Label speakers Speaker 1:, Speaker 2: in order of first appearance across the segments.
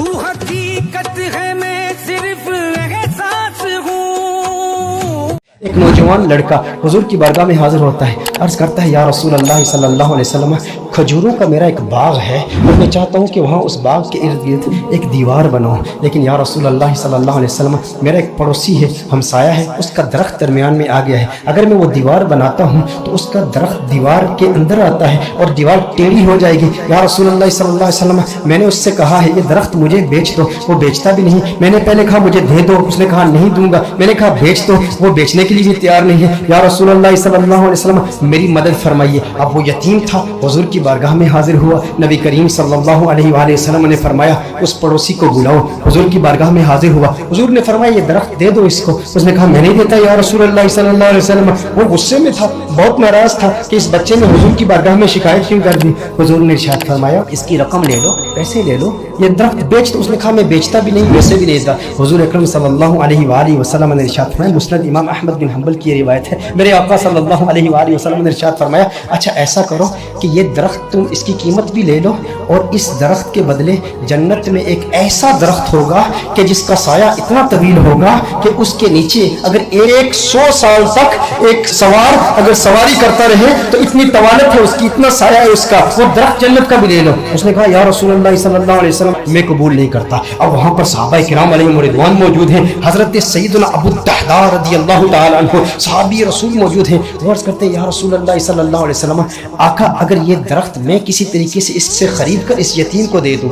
Speaker 1: तू हकीकत है मैं सिर्फ एहसास हूँ।
Speaker 2: एक नौजवान लड़का हुजूर की बारगाह में हाजिर होता है, अर्ज़ करता है या रसूल अल्लाह सल्लल्लाहु अलैहि वसल्लम, खजूरों का मेरा एक बाग है और मैं चाहता हूँ कि वहाँ उस बाग के इर्द गिर्द एक दीवार बनाऊँ, लेकिन या रसूल अल्लाह सल्लल्लाहु अलैहि वसल्लम मेरा एक पड़ोसी है, हमसाया है, उसका दरख्त दरमियान में आ गया है, अगर मैं वो दीवार बनाता हूँ तो उसका दरख्त दीवार के अंदर आता है और दीवार टेढ़ी हो जाएगी। या रसूल अल्लाह सल्लल्लाहु अलैहि वसल्लम मैंने उससे कहा है ये दरख्त मुझे बेच दो, वो बेचता भी नहीं। मैंने पहले कहा मुझे दे दो, उसने कहा नहीं दूंगा। मैंने कहा बेच दो, वो बेचने के लिए भी तैयार नहीं है। या रसूल अल्लाह सल्लल्लाहु अलैहि वसल्लम मेरी मदद फरमाइए। अब वो यतीम था, हुजूर की बारगाह में हाजिर हुआ। नबी करीम सल्लल्लाहु अलैहि वसल्लम ने फरमाया उस पड़ोसी को बुलाओ। हुजूर की बारगाह में हाजिर हुआ, हुजूर ने फरमाया ये दरख्त दे दो इसको। उसने कहा मैं नहीं देता या रसूल अल्लाह सल्लल्लाहु अलैहि वसल्लम। वो गुस्से में था, बहुत नाराज था कि इस बच्चे ने हुजूर की बारगाह में शिकायत क्यों कर दी। हुजूर ने इरशाद फरमाया इसकी रकम ले लो, पैसे ले लो, ये दरख्त बेच दो। उसने कहा मैं बेचता भी नहीं, वैसे भी नहीं देता। हुजूर अकरम सल्लल्लाहु अलैहि वसल्लम ने इरशाद फरमाया, मुस्नद इमाम अहमद बिन हंबल की रिवायत है, मेरे आका सल्लल्लाहु अलैहि वसल्लम ने इरशाद फरमाया अच्छा ऐसा करो कि ये दरख्त तुम इसकी कीमत भी ले लो और इस दरख्त के बदले जन्नत में एक ऐसा दरख्त होगा कि जिसका साया इतना तवील होगा कि उसके नीचे अगर 100 साल तक एक सवार अगर सवारी करता रहे तो इतनी तवालत है उसकी, इतना साया है उसका, वो दरख्त जन्नत का भी ले लो। उसने कहा या रसूलुल्लाह सल्लल्लाहु अलैहि वसल्लम मैं कबूल नहीं करता। अब वहाँ पर सहाबाए किराम अलैहिम रिदवान मौजूद हैं, हजरत सैयदना अबू दहदा रदियल्लाहु ताला अन्हु सहाबी रसूल मौजूद हैं। वो अर्ज़ करते हैं या रसूलुल्लाह सल्लल्लाहु अलैहि वसल्लम आका अगर ये दरख्त मैं किसी तरीके से इससे खरीद कर इस यतीम को दे दूं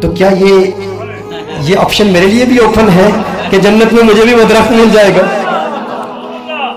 Speaker 2: तो क्या ये ऑप्शन मेरे लिए भी ओपन है कि जन्नत में मुझे भी वो दरख्त मिल जाएगा?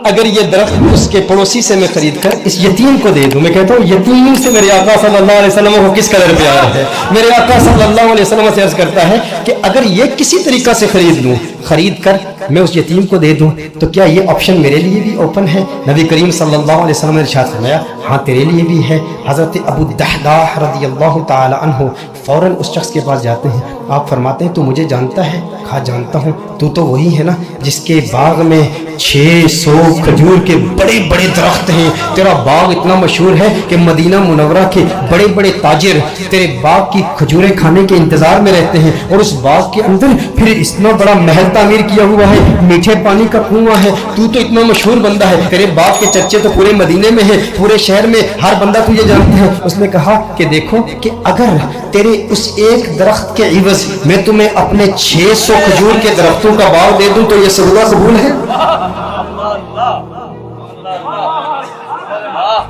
Speaker 2: अगर ये दरख्त उसके पड़ोसी से मैं खरीद कर इस यतीम को दे दूं, मैं कहता हूँ यतीम से मेरे आका सल्लल्लाहु अलैहि वसल्लम को किस कदर प्यार है। मेरे आका सल्लल्लाहु अलैहि वसल्लम से अर्ज करता है कि अगर ये किसी तरीका से खरीद लूं, खरीद कर मैं उस यतीम को दे दूं तो क्या ये ऑप्शन मेरे लिए भी ओपन है? नबी करीम सल्लल्लाहु अलैहि वसल्लम ने इरशाद फरमाया हाँ तेरे लिए भी है। हजरत अबू दहदा रदियल्लाहु ताला अन्हु फौरन उस शख्स के पास जाते हैं, आप फरमाते हैं तू मुझे जानता है? कहा जानता हूँ, तू तो वही है ना जिसके बाग में 600 खजूर के बड़े बड़े दरख्त हैं। तेरा बाग इतना मशहूर है कि मदीना मुनव्वरा के बड़े बड़े ताजिर तेरे बाग की खजूरें खाने के इंतजार में रहते हैं और उस बाग के अंदर फिर इतना बड़ा महल तामीर किया हुआ है, मीठे पानी का कुआं है। तू तो इतना मशहूर बंदा है, तेरे बाग के चर्चे तो पूरे मदीने में है, पूरे शहर में हर बंदा तुझे जानता है। उसने कहा कि देखो कि अगर तेरे उस एक दरख्त के इवज मैं तुम्हें अपने 600 खजूर के दरख्तों का बाग दे दूं तो ये सौदा कबूल है?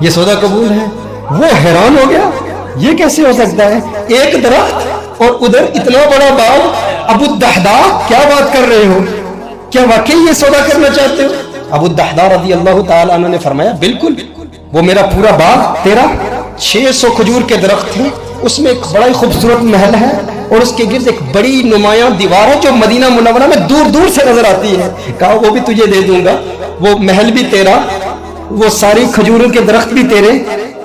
Speaker 2: ये सौदा कबूल है? वो हैरान हो गया, ये कैसे हो सकता है? एक दरख्त और उधर इतना बड़ा बाग। अबू दहदा क्या बात कर रहे हो, क्या वाकई ये सौदा करना चाहते हो? अबू दहदा रदियल्लाहु ताला अन्हु ने फरमाया बिल्कुल, वो मेरा पूरा बाग तेरा 600 खजूर के दरख्त हैं, उसमें एक बड़ा ही खूबसूरत महल है और उसके गिर्द एक बड़ी नुमायां दीवार है जो मदीना मुनव्वरा में दूर दूर से नजर आती है। कहा वो भी तुझे दे दूंगा, वो महल भी तेरा, वो सारी खजूरों के दरख्त भी तेरे,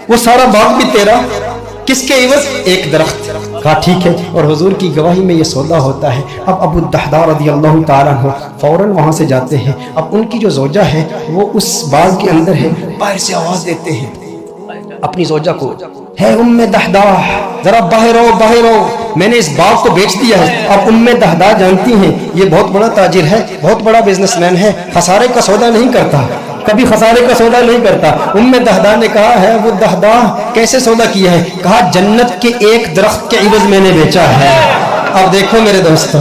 Speaker 2: वो सारा बाग भी तेरा, किसके इवज? एक दरख्त। कहा ठीक है, और हुजूर की गवाही में ये सौदा होता है। अब अबू दहदा रदियल्लाहु ताला अन्हु फौरन वहां से जाते हैं। अब उनकी जो जोजा है वो उस बाग के अंदर है, बाहर से आवाज देते हैं अपनी जोजा को, है उम्मे दहदा जरा बाहर आओ बाहर आओ, मैंने इस बाग को बेच दिया है। अब उम्मे दहदा जानती हैं ये बहुत बड़ा ताजिर है, बहुत बड़ा बिजनेसमैन है, खसारे का सौदा नहीं करता, कभी खसारे का सौदा नहीं करता। उम्मे दहदा ने कहा है वो दहदा कैसे सौदा किया है? कहा जन्नत के एक दरख्त के इवज मैंने बेचा है। अब देखो मेरे दोस्तों,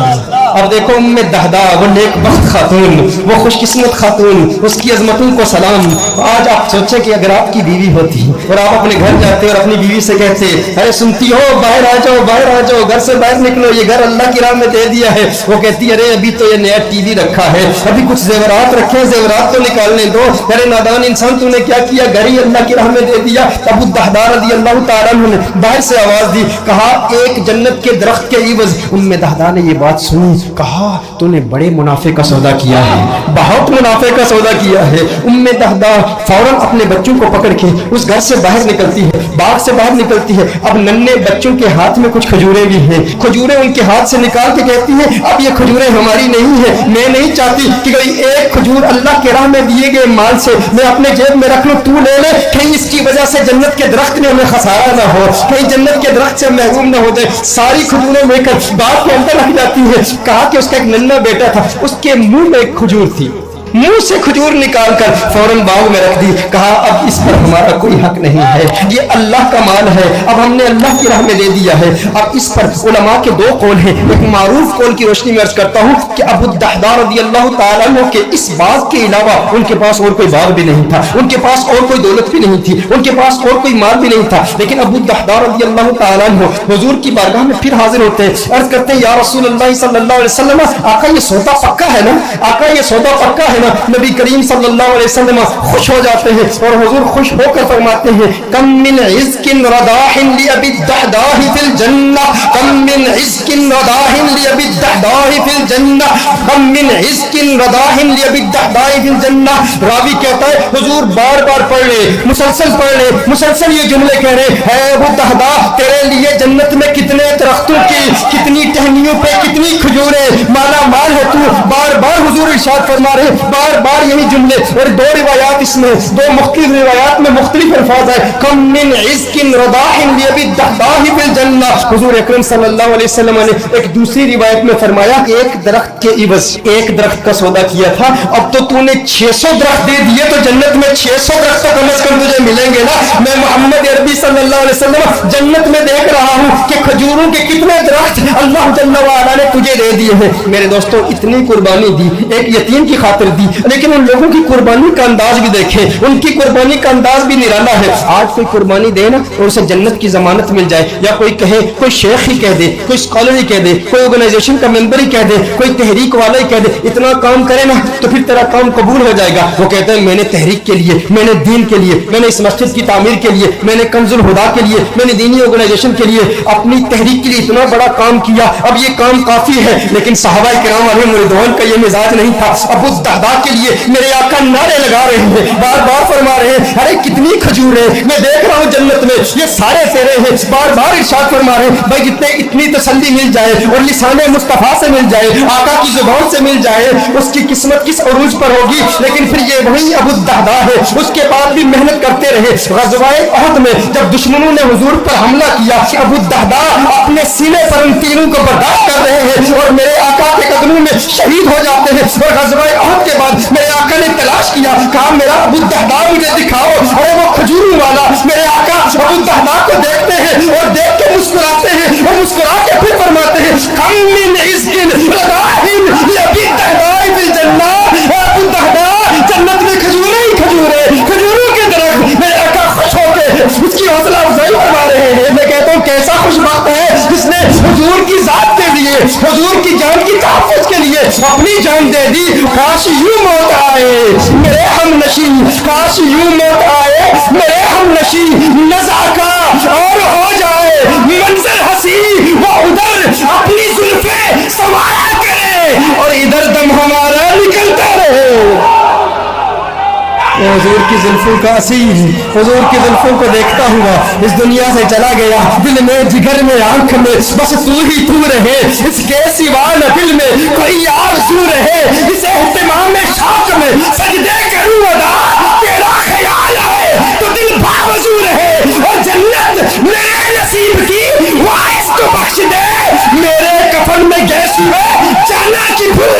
Speaker 2: अब देखो उम्मे दहदा वो नेकबख्त खातून, वो खुशकिस्मत खातून, उसकी अजमतों को सलाम। आज आप सोचें कि अगर आपकी बीवी होती और आप अपने घर जाते और अपनी बीवी से कहते अरे सुनती हो बाहर आ जाओ बाहर आ जाओ, घर से बाहर निकलो, ये घर अल्लाह की राह में दे दिया है। वो कहती अरे अभी तो ये नया टीवी रखा है, अभी कुछ जेवरात रखे, जेवरात तो निकालने दो। अरे नादान इंसान तूने क्या किया, घर ही अल्लाह की राह में दे दिया। अबू दहदा रदियल्लाहु ताला अन्हु ने बाहर से आवाज दी, कहा एक जन्नत के दरख्त के इवज। उम्मे दहदा ने ये बात सुनी کہا तूने बड़े मुनाफे का सौदा किया है, बहुत मुनाफे का सौदा किया है। उम्मे दहदा फौरन अपने बच्चों को पकड़ के उस घर से बाहर निकलती है, बाग से बाहर निकलती है। अब नन्हे बच्चों के हाथ में कुछ खजूरें भी हैं, खजूरें उनके हाथ से निकाल के कहती है अब ये खजूरें हमारी नहीं है, मैं नहीं चाहती कि कोई एक खजूर अल्लाह के राह में दिए गए माल से मैं अपने जेब में रख लूं, तू ले ले, कहीं इसकी वजह से जन्नत के दरख्त में हमें खसारा ना हो, कहीं जन्नत के दरख्त से महरूम ना हो जाए। सारी खजूरें लेकर बाग के अंदर रख जाती है। कहा कि उसका एक नन्हा बेटा था, उसके मुंह में एक खजूर थी, मुंह से खजूर निकाल कर फौरन बाग में रख दी। कहा अब इस पर हमारा कोई हक नहीं है, ये अल्लाह का माल है, अब हमने अल्लाह की राह में दे दिया है। अब इस पर उलमा के दो कौल हैं। एक मारूफ कौल की रोशनी में अर्ज करता हूँ कि अबू दहदा रज़ियल्लाहु ताला अन्हु के इस बाग के अलावा उनके पास और कोई बाग भी नहीं था, उनके पास और कोई दौलत भी नहीं थी, उनके पास और कोई माल भी नहीं था। लेकिन अबू दहदा रज़ियल्लाहु ताला अन्हु हुजूर की बारगाह में फिर हाजिर होते हैं, अर्ज करते हैं या रसूल अल्लाह सल्लल्लाहु अलैहि वसल्लम, आका ये सौदा पक्का है ना, आका ये सौदा पक्का है ना। नबी करीम सल्लल्लाहु अलैहि वसल्लम खुश हो जाते हैं और हुजूर खुश होकर फरमाते हैं कम मिन इज़्किन रदाहिन लि अबी दहदाह फिल जन्नह, कम मिन इज़्किन रदाहिन लि अबी दहदाह फिल जन्नह, कम मिन इज़्किन रदाहिन लि अबी दहदाह फिल जन्नह। रावी कहता है हुजूर बार बार पढ़ ले, मुसलसल पढ़ ले, मुसलसल ये जुमले कह रहे हैं अबू दहदा तेरे लिए जन्नत में कितने दरख्तों की, कितनी टहनियों पे कितनी खजूरें, माला माल है तू। बार बार हुजूर इरशाद फरमा रहे बार बार यही जुमले। और दो रिवायात इसमें, दो मुख्तलिफ रिवायात में मुख्तलिफ अल्फाज है। कम मिन इज़्किन रदाहिन लि अबी दहदाह फिल जन्नह। हुजूर अकरम सल्लल्लाहु अलैहि वसल्लम ने एक दूसरी रिवायत में फरमाया एक दरख्त के इवज एक दरख्त का सौदा किया था, अब तो तूने 600 दरख्त दे दिए तो जन्नत में 600 दरख्त तो कम से कम तुझे मिलेंगे ना। मैं मोहम्मद अरबी सल्लल्लाहु अलैहि वसल्लम जन्नत में देख रहा हूँ कि खजूरों के कितने दरख्त अल्लाह जल्ल व अला ने तुझे दे दिए हैं। मेरे दोस्तों इतनी कुर्बानी दी, एक यतीम की खातिर दी, लेकिन उन लोगों की कुर्बानी का अंदाज भी देखें, उनकी कुर्बानी का अंदाज भी निराला है। आज कोई कुर्बानी दे ना और उसे जन्नत की जमानत मिल जाए, या कोई कहे, कोई शेख ही कह दे, कोई स्कॉलर ही कह दे, कोई ऑर्गेनाइजेशन का मेंबर ही कह दे, कोई तहरीक वाला ही कह दे इतना काम करे ना तो फिर तेरा काम कबूल हो जाएगा। वो कहते हैं मैंने तहरीक के लिए, मैंने दीन के लिए, मैंने इस मस्जिद की तामीर के लिए, मैंने कंजुल हुदा के लिए, मैंने दीनी ऑर्गेनाइजेशन के लिए, अपनी तहरीक के लिए इतना बड़ा काम किया, अब ये काम काफी है। लेकिन सहाबा किराम अलैहिम रिज़वान का ये मिजाज नहीं था। अबू दहदा के लिए मेरे आका नारे लगा रहे हैं, बार बार फरमा रहे हैं अरे कितनी खजूर है, मैं देख रहा हूँ जन्नत में ये सारे तेरे हैं। बार बार इरशाद फरमा रहे हैं भाई जितने इतनी तसल्ली मिल जाए और लिसाने मुस्तफा से मिल जाए, आका की जुबान से मिल जाए, उसकी किस्मत किस अरूज पर होगी। लेकिन फिर ये वही अबू दहदा है, उसके बाद भी मेहनत करते रहे। ग़ज़वाए उहद में जब दुश्मनों ने हुजूर पर हमला किया, अबू दहदा अपने सीने पर उन तीरों को बर्दाश्त कर रहे हैं और मेरे आका के कदमों में शहीद हो जाते हैं। और ग़ज़वाए उहद के बाद मेरे आका ने तलाश किया, कहा मेरा अबू दहदा मुझे दिखाओ। अरे वो खजूरों वाला मेरे आका अबू दहदा को देखते हैं और देख के मुस्कुराते हैं और मुस्कुरा के फिर फरमाते हैं कम मिन इज़्किन रदाहिन लि अबी दहदाह फिल जन्नह। अबू दहदा जन्नत में खजूरें ही खजूरें, खजूरों के दरख्त। मेरे आका खुश होके उसकी हौसला अफजाई फरमा रहे हैं। मैं कहता हूँ कैसा खुशबख्त है जिसने हुजूर की जात के लिए, हुजूर की जान की तहफ़्फ़ुज़ के लिए अपनी जान दे दी। काश यूं मौत आए मेरे हमनशी, काश यूं मौत आए मेरे हमनशी, नज़ाका और हो जाए मंज़र हसी, वो उधर अपनी जुल्फ़े सवाया करे और इधर दम हमारा निकलता रहे। हुजूर की जुल्फों का असीर, हुजूर की जुल्फों को देखता हुआ इस दुनिया से चला गया। दिल में, जिगर में, आंख में बस तू ही तू रहे, इसके सिवा न दिल में कोई आरज़ू रहे। इस एहतिमाम में शाख में सजदे करूं अदा, तेरा ख्याल आए तो दिल बावजू रहे। और जन्नत मेरे नसीब की वाइस तो बख्श दे, मेरे कफन में गैस में जाना की भूल